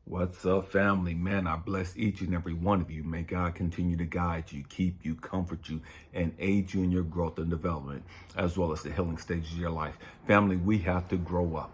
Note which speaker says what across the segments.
Speaker 1: What's up, family? Man, I bless each and every one of you. May God continue to guide you, keep you, comfort you, and aid you in your growth and development, as well as the healing stages of your life. Family, we have to grow up.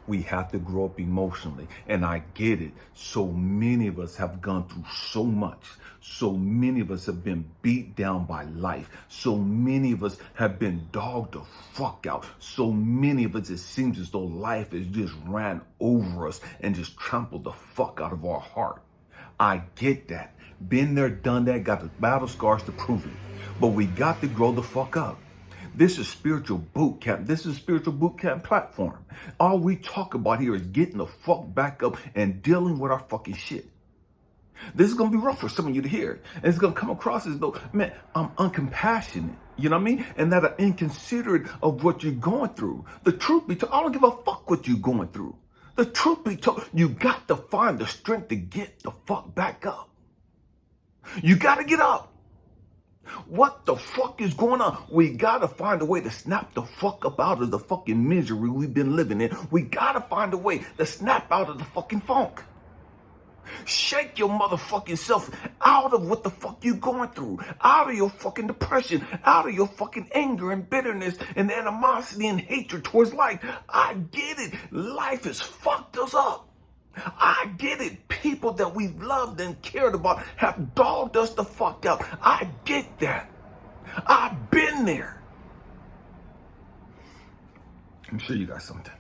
Speaker 1: We have to grow up emotionally. And I get it. So many of us have gone through so much. So many of us have been beat down by life. So many of us have been dogged the fuck out. So many of us, it seems as though life has just ran over us and just trampled the fuck out of our heart. I get that. Been there, done that, got the battle scars to prove it. But we got to grow the fuck up. This is spiritual boot camp. This is spiritual boot camp platform. All we talk about here is getting the fuck back up and dealing with our fucking shit. This is going to be rough for some of you to hear. And it's going to come across as though, man, I'm uncompassionate. You know what I mean? And that I'm inconsiderate of what you're going through. The truth be told, I don't give a fuck what you're going through. The truth be told, you got to find the strength to get the fuck back up. You got to get up. What the fuck is going on? We gotta find a way to snap the fuck up out of the fucking misery we've been living in. We gotta find a way to snap out of the fucking funk. Shake your motherfucking self out of what the fuck you going through. Out of your fucking depression. Out of your fucking anger and bitterness and animosity and hatred towards life. I get it. Life has fucked us up. I get it. People that we've loved and cared about have dogged us the fuck out. I get that. I've been there. Let me show you guys something.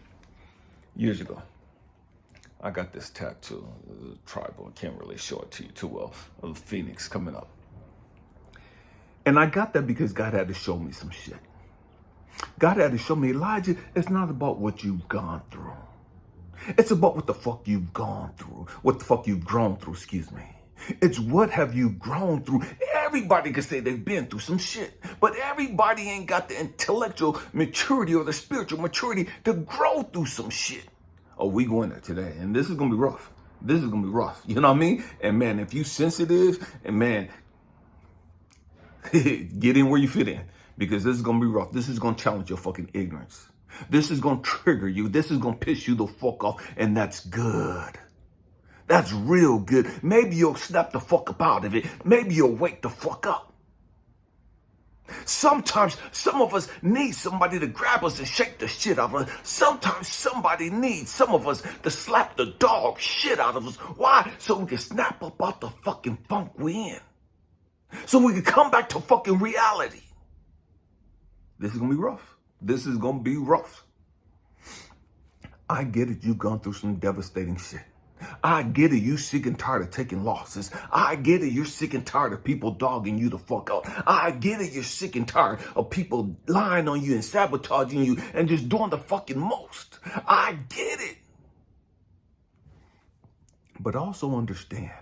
Speaker 1: Years ago, I got this tattoo, tribal. I can't really show it to you too well, of the phoenix coming up. And I got that because God had to show me some shit. God had to show me, Elijah, it's not about what you've gone through. It's about what the fuck you've gone through. What the fuck you've grown through, excuse me. It's what have you grown through. Everybody can say they've been through some shit. But everybody ain't got the intellectual maturity or the spiritual maturity to grow through some shit. Oh, we going there today. And this is going to be rough. This is going to be rough. You know what I mean? And man, if you sensitive, and man, get in where you fit in. Because this is going to be rough. This is going to challenge your fucking ignorance. This is going to trigger you. This is going to piss you the fuck off. And that's good. That's real good. Maybe you'll snap the fuck up out of it. Maybe you'll wake the fuck up. Sometimes some of us need somebody to grab us and shake the shit out of us. Sometimes somebody needs some of us to slap the dog shit out of us. Why? So we can snap up out the fucking funk we in. So we can come back to fucking reality. This is going to be rough. This is going to be rough. I get it. You've gone through some devastating shit. I get it. You're sick and tired of taking losses. I get it. You're sick and tired of people dogging you the fuck out. I get it. You're sick and tired of people lying on you and sabotaging you and just doing the fucking most. I get it. But also understand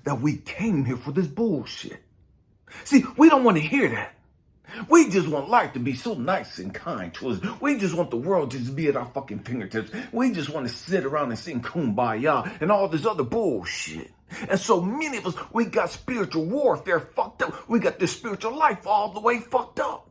Speaker 1: that we came here for this bullshit. See, we don't want to hear that. We just want life to be so nice and kind to us. We just want the world to just be at our fucking fingertips. We just want to sit around and sing Kumbaya and all this other bullshit. And so many of us, we got spiritual warfare fucked up. We got this spiritual life all the way fucked up.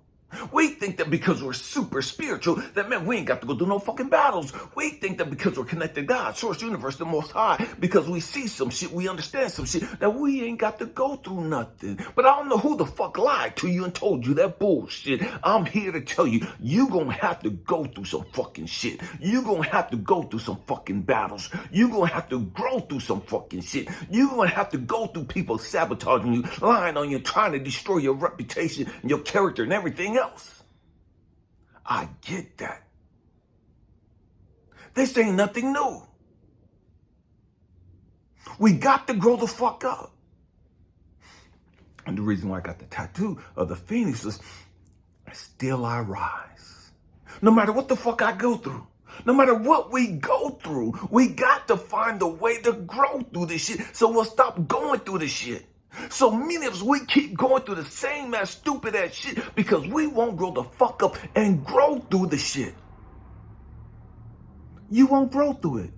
Speaker 1: We think that because we're super spiritual, that man, we ain't got to go do no fucking battles. We think that because we're connected to God, source, universe, the most high, because we see some shit, we understand some shit, that we ain't got to go through nothing. But I don't know who the fuck lied to you and told you that bullshit. I'm here to tell you, you gonna have to go through some fucking shit. You gonna have to go through some fucking battles. You gonna have to grow through some fucking shit. You gonna have to go through people sabotaging you, lying on you, trying to destroy your reputation and your character and everything else. I get that. This ain't nothing new. We got to grow the fuck up. And the reason why I got the tattoo of the phoenix is still I rise. No matter what the fuck I go through, no matter what we go through, we got to find a way to grow through this shit so we'll stop going through this shit. So many of us, we keep going through the same ass stupid ass shit because we won't grow the fuck up and grow through the shit. You won't grow through it.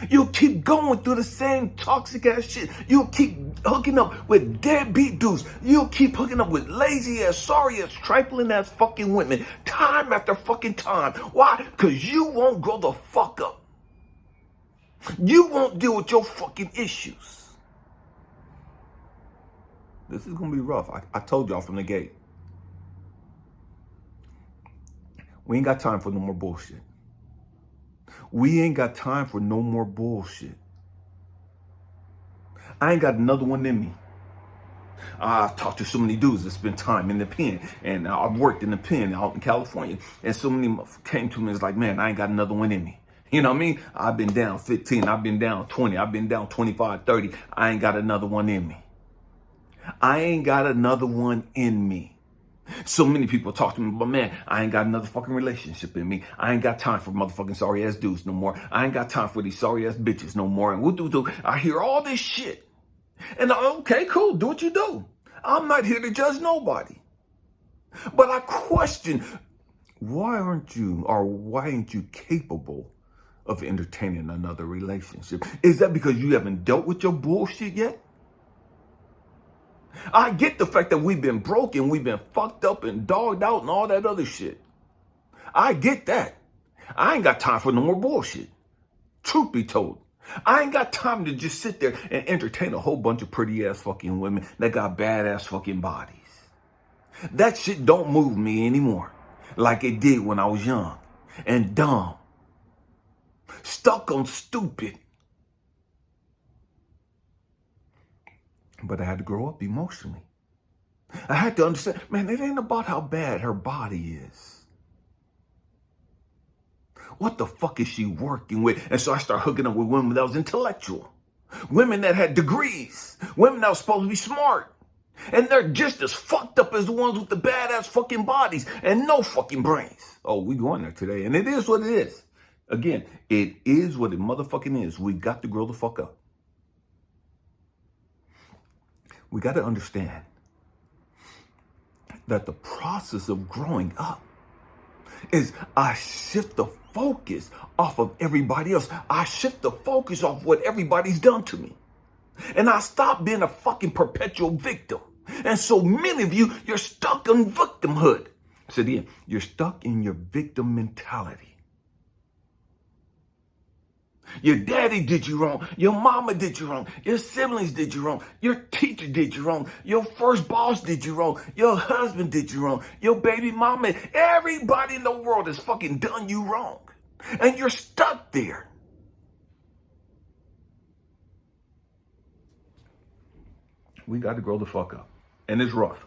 Speaker 1: You'll keep going through the same toxic ass shit. You'll keep hooking up with deadbeat dudes. You'll keep hooking up with lazy ass, sorry ass, trifling ass fucking women time after fucking time. Why? Because you won't grow the fuck up. You won't deal with your fucking issues. This is going to be rough. I told y'all from the gate. We ain't got time for no more bullshit. We ain't got time for no more bullshit. I ain't got another one in me. I've talked to so many dudes that spend time in the pen, and I've worked in the pen out in California, and so many came to me and was like, man, I ain't got another one in me. You know what I mean? I've been down 15, I've been down 20, I've been down 25, 30. I ain't got another one in me. I ain't got another one in me. So many people talk to me, but man, I ain't got another fucking relationship in me. I ain't got time for motherfucking sorry ass dudes no more. I ain't got time for these sorry ass bitches no more. And woo-doo-doo. I hear all this shit. And okay, cool, do what you do. I'm not here to judge nobody. But I question, why ain't you capable of entertaining another relationship? Is that because you haven't dealt with your bullshit yet? I get the fact that we've been broken, we've been fucked up and dogged out and all that other shit. I get that. I ain't got time for no more bullshit. Truth be told. I ain't got time to just sit there and entertain a whole bunch of pretty ass fucking women that got badass fucking bodies. That shit don't move me anymore like it did when I was young and dumb. Stuck on stupid. But I had to grow up emotionally. I had to understand, man, it ain't about how bad her body is. What the fuck is she working with? And so I started hooking up with women that was intellectual. Women that had degrees. Women that was supposed to be smart. And they're just as fucked up as the ones with the badass fucking bodies and no fucking brains. Oh, we going there today. And it is what it is. Again, it is what it motherfucking is. We got to grow the fuck up. We got to understand that the process of growing up is I shift the focus off of everybody else. I shift the focus off what everybody's done to me. And I stop being a fucking perpetual victim. And so many of you, you're stuck in victimhood. So again, you're stuck in your victim mentality. Your daddy did you wrong. Your mama did you wrong. Your siblings did you wrong. Your teacher did you wrong. Your first boss did you wrong. Your husband did you wrong. Your baby mama. Everybody in the world has fucking done you wrong. And you're stuck there. We got to grow the fuck up. And it's rough.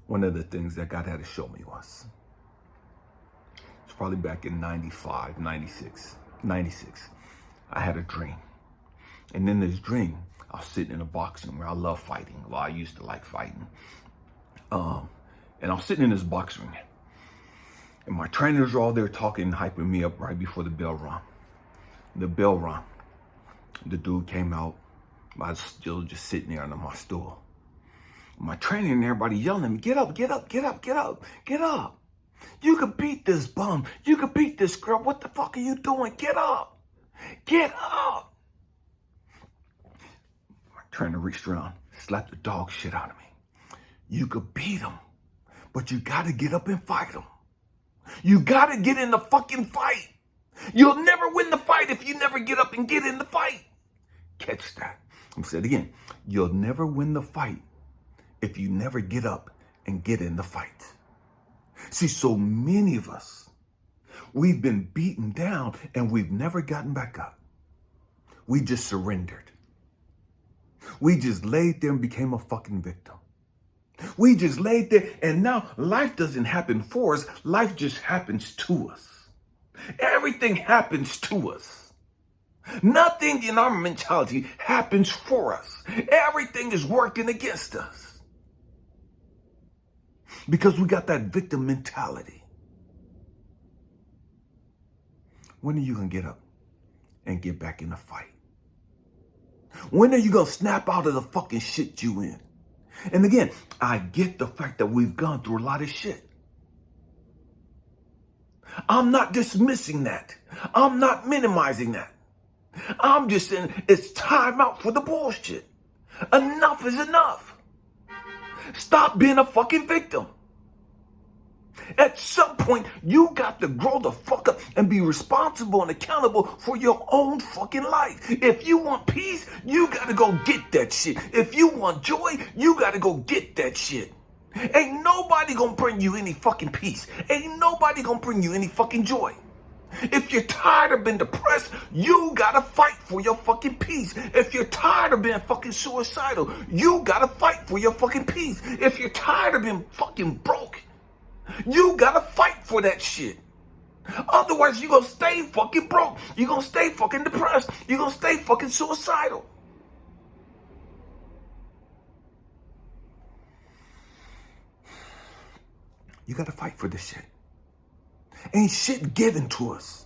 Speaker 1: One of the things that God had to show me was, probably back in 95, 96, I had a dream. And in this dream, I was sitting in a boxing ring. I love fighting. Well, I used to like fighting. And I was sitting in this boxing ring. And my trainers were all there talking and hyping me up right before the bell rung. The bell rung. The dude came out. I was still just sitting there on my stool. My trainer and everybody yelling at me, get up, get up, get up, get up, get up. You could beat this bum. You could beat this girl. What the fuck are you doing? Get up. Get up. My trainer reached around, slapped the dog shit out of me. You could beat him, but you got to get up and fight him. You got to get in the fucking fight. You'll never win the fight if you never get up and get in the fight. Catch that. I said again, you'll never win the fight if you never get up and get in the fight. See, so many of us, we've been beaten down and we've never gotten back up. We just surrendered. We just laid there and became a fucking victim. We just laid there and now life doesn't happen for us. Life just happens to us. Everything happens to us. Nothing in our mentality happens for us. Everything is working against us. Because we got that victim mentality. When are you going to get up and get back in the fight? When are you going to snap out of the fucking shit you in? And again, I get the fact that we've gone through a lot of shit. I'm not dismissing that. I'm not minimizing that. I'm just saying it's time out for the bullshit. Enough is enough. Stop being a fucking victim. At some point, you got to grow the fuck up and be responsible and accountable for your own fucking life. If you want peace, you got to go get that shit. If you want joy, you got to go get that shit. Ain't nobody gonna bring you any fucking peace. Ain't nobody gonna bring you any fucking joy. If you're tired of being depressed, you gotta fight for your fucking peace. If you're tired of being fucking suicidal, you gotta fight for your fucking peace. If you're tired of being fucking broke, you gotta fight for that shit. Otherwise, you're gonna stay fucking broke. You're gonna stay fucking depressed. You're gonna stay fucking suicidal. You gotta fight for this shit. Ain't shit given to us.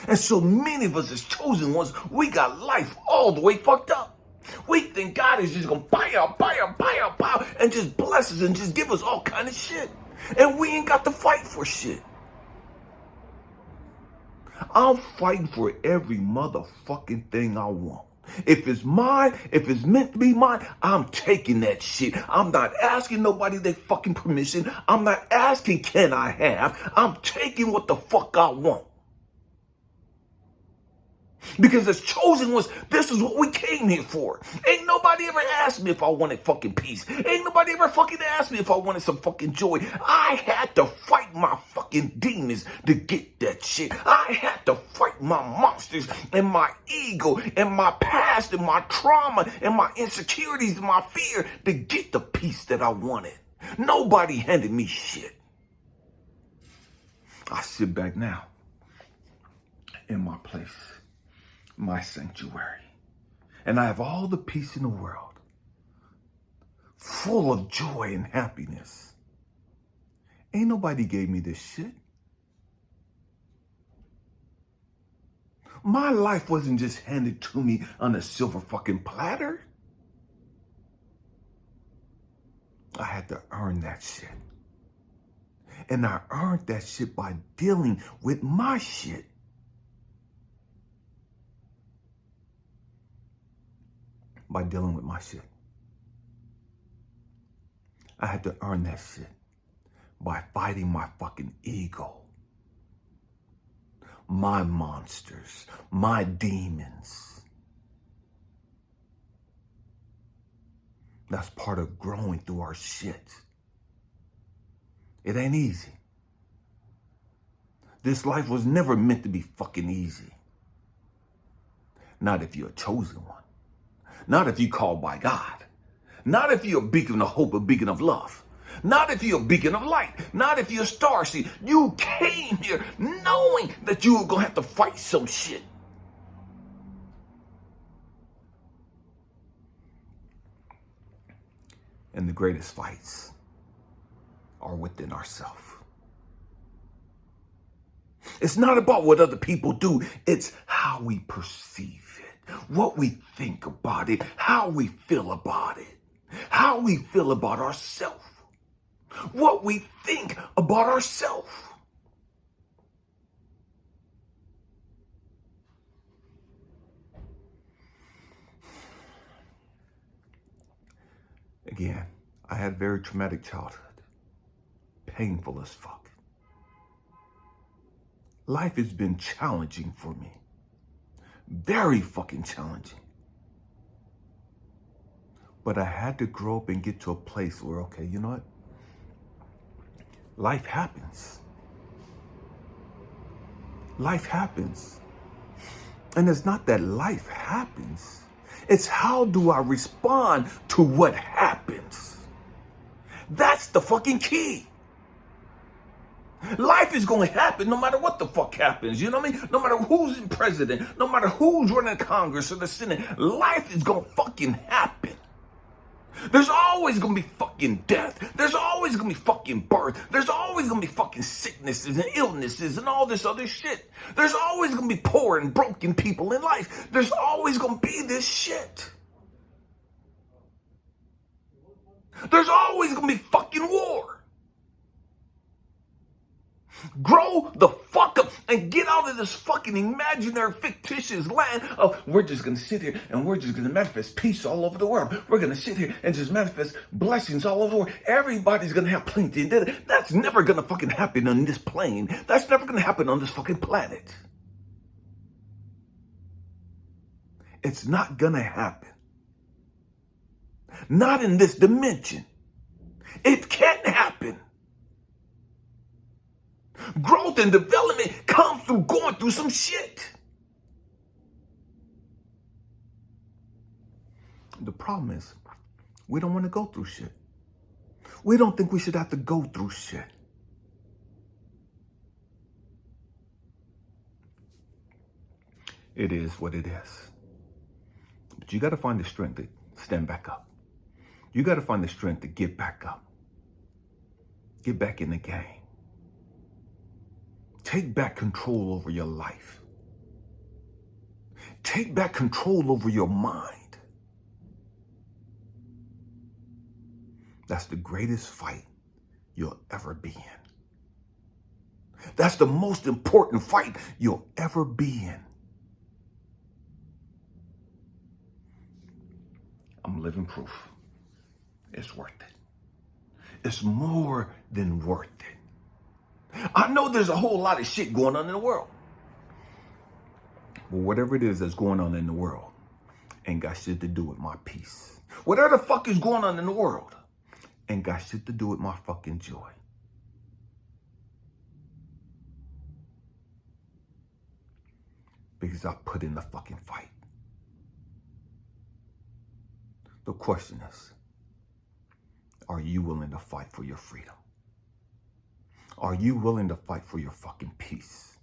Speaker 1: And so many of us as chosen ones, we got life all the way fucked up. We think God is just gonna buy out, and just bless us and just give us all kind of shit. And we ain't got to fight for shit. I'm fighting for every motherfucking thing I want. If it's mine, if it's meant to be mine, I'm taking that shit. I'm not asking nobody their fucking permission. I'm not asking, can I have? I'm taking what the fuck I want. Because as chosen ones, this is what we came here for. Ain't nobody ever asked me if I wanted fucking peace. Ain't nobody ever fucking asked me if I wanted some fucking joy. I had to fight my fucking demons to get that shit. I had to fight my monsters and my ego and my past and my trauma and my insecurities and my fear to get the peace that I wanted. Nobody handed me shit. I sit back now in my place, my sanctuary, and I have all the peace in the world, full of joy and happiness. Ain't nobody gave me this shit. My life wasn't just handed to me on a silver fucking platter. I had to earn that shit. And I earned that shit by dealing with my shit. By dealing with my shit. I had to earn that shit by fighting my fucking ego, my monsters, my demons. That's part of growing through our shit. It ain't easy. This life was never meant to be fucking easy. Not if you're a chosen one. Not if you called by God. Not if you're a beacon of hope, a beacon of love. Not if you're a beacon of light. Not if you're a star seed. You came here knowing that you were going to have to fight some shit. And the greatest fights are within ourselves. It's not about what other people do. It's how we perceive it, what we think about it, how we feel about it, how we feel about ourselves, what we think about ourselves. Again, I had a very traumatic childhood, painful as fuck. Life has been challenging for me. Very fucking challenging. But I had to grow up and get to a place where, okay, you know what? Life happens. Life happens. And it's not that life happens. It's how do I respond to what happens? That's the fucking key. Life is going to happen no matter what the fuck happens. You know what I mean? No matter who's in president, no matter who's running Congress or the Senate, life is going to fucking happen. There's always going to be fucking death. There's always going to be fucking birth. There's always going to be fucking sicknesses and illnesses and all this other shit. There's always going to be poor and broken people in life. There's always going to be this shit. There's always going to be fucking war. Grow the fuck up and get out all of this fucking imaginary, fictitious land of we're just going to sit here and we're just going to manifest peace all over the world. We're going to sit here and just manifest blessings all over the world. Everybody's going to have plenty. That's never going to fucking happen on this plane. That's never going to happen on this fucking planet. It's not going to happen. Not in this dimension. It can't happen. Growth and development comes through going through some shit. The problem is, we don't want to go through shit. We don't think we should have to go through shit. It is what it is. But you got to find the strength to stand back up. You got to find the strength to get back up. Get back in the game. Take back control over your life. Take back control over your mind. That's the greatest fight you'll ever be in. That's the most important fight you'll ever be in. I'm living proof. It's worth it. It's more than worth it. I know there's a whole lot of shit going on in the world. But whatever it is that's going on in the world ain't got shit to do with my peace. Whatever the fuck is going on in the world ain't got shit to do with my fucking joy. Because I put in the fucking fight. The question is, are you willing to fight for your freedom? Are you willing to fight for your fucking peace?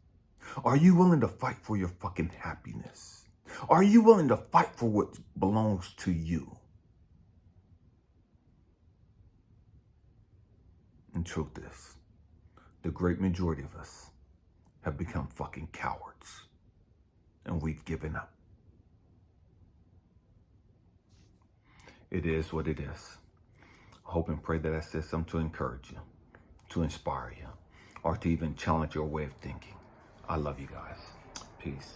Speaker 1: Are you willing to fight for your fucking happiness? Are you willing to fight for what belongs to you? And truth is, the great majority of us have become fucking cowards. And we've given up. It is what it is. I hope and pray that I said something to encourage you, to inspire you, or to even challenge your way of thinking. I love you guys. Peace.